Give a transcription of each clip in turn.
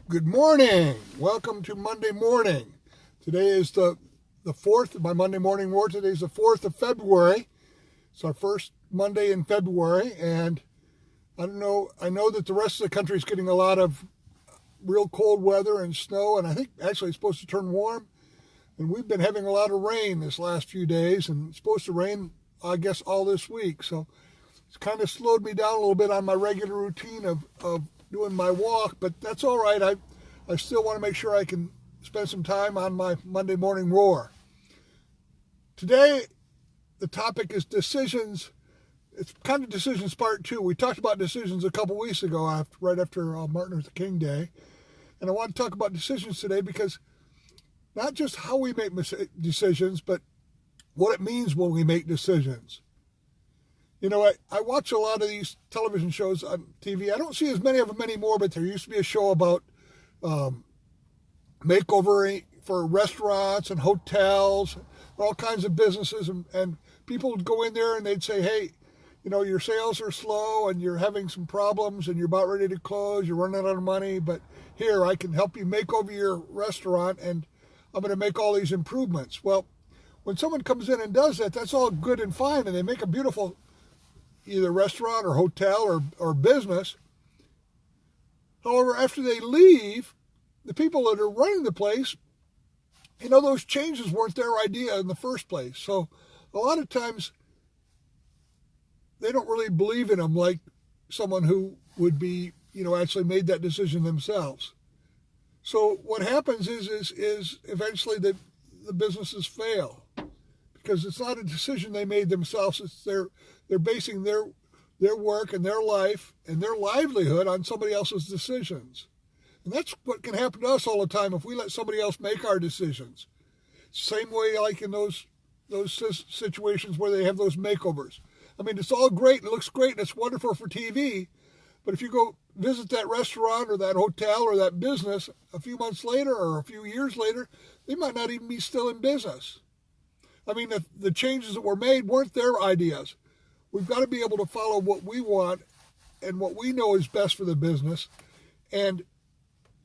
Good morning. Welcome to Monday morning. Today is the 4th of my Monday morning roar. Today is the 4th of February. It's our first Monday in February, and I know that the rest of the country is getting a lot of real cold weather and snow, and I think actually it's supposed to turn warm. And we've been having a lot of rain this last few days, and it's supposed to rain, I guess, all this week. So it's kind of slowed me down a little bit on my regular routine of doing my walk, but that's all right. I still want to make sure I can spend some time on my Monday morning roar. Today, the topic is decisions. It's kind of decisions part 2. We talked about decisions a couple weeks ago, right after Martin Luther King Day. And I want to talk about decisions today because not just how we make decisions, but what it means when we make decisions. You know, I watch a lot of these television shows on TV. I don't see as many of them anymore, but there used to be a show about makeover for restaurants and hotels, all kinds of businesses, and people would go in there and they'd say, hey, you know, your sales are slow and you're having some problems and you're about ready to close, you're running out of money, but here, I can help you make over your restaurant and I'm going to make all these improvements. Well, when someone comes in and does that, that's all good and fine, and they make a beautiful either restaurant or hotel or business. However, after they leave, the people that are running the place, you know, those changes weren't their idea in the first place. So a lot of times they don't really believe in them like someone who would be, you know, actually made that decision themselves. So what happens is eventually the businesses fail because it's not a decision they made themselves. It's they're basing their work and their life and their livelihood on somebody else's decisions. And that's what can happen to us all the time if we let somebody else make our decisions. Same way like in those situations where they have those makeovers. I mean, it's all great and it looks great and it's wonderful for TV, but if you go visit that restaurant or that hotel or that business a few months later or a few years later, they might not even be still in business. I mean, the changes that were made weren't their ideas. We've got to be able to follow what we want and what we know is best for the business. And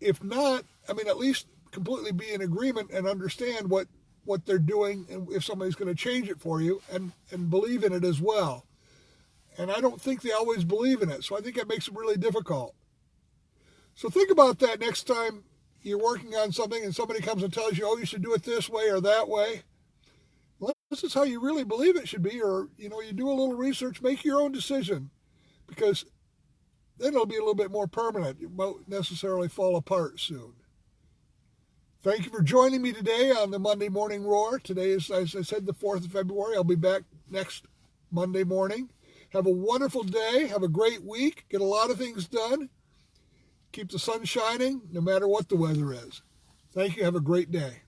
if not, I mean, at least completely be in agreement and understand what they're doing and if somebody's going to change it for you and believe in it as well. And I don't think they always believe in it. So I think that makes it really difficult. So think about that next time you're working on something and somebody comes and tells you, oh, you should do it this way or that way. Well, this is how you really believe it should be. Or, you know, you do a little research, make your own decision. Because then it'll be a little bit more permanent. It won't necessarily fall apart soon. Thank you for joining me today on the Monday Morning Roar. Today is, as I said, the 4th of February. I'll be back next Monday morning. Have a wonderful day. Have a great week. Get a lot of things done. Keep the sun shining no matter what the weather is. Thank you. Have a great day.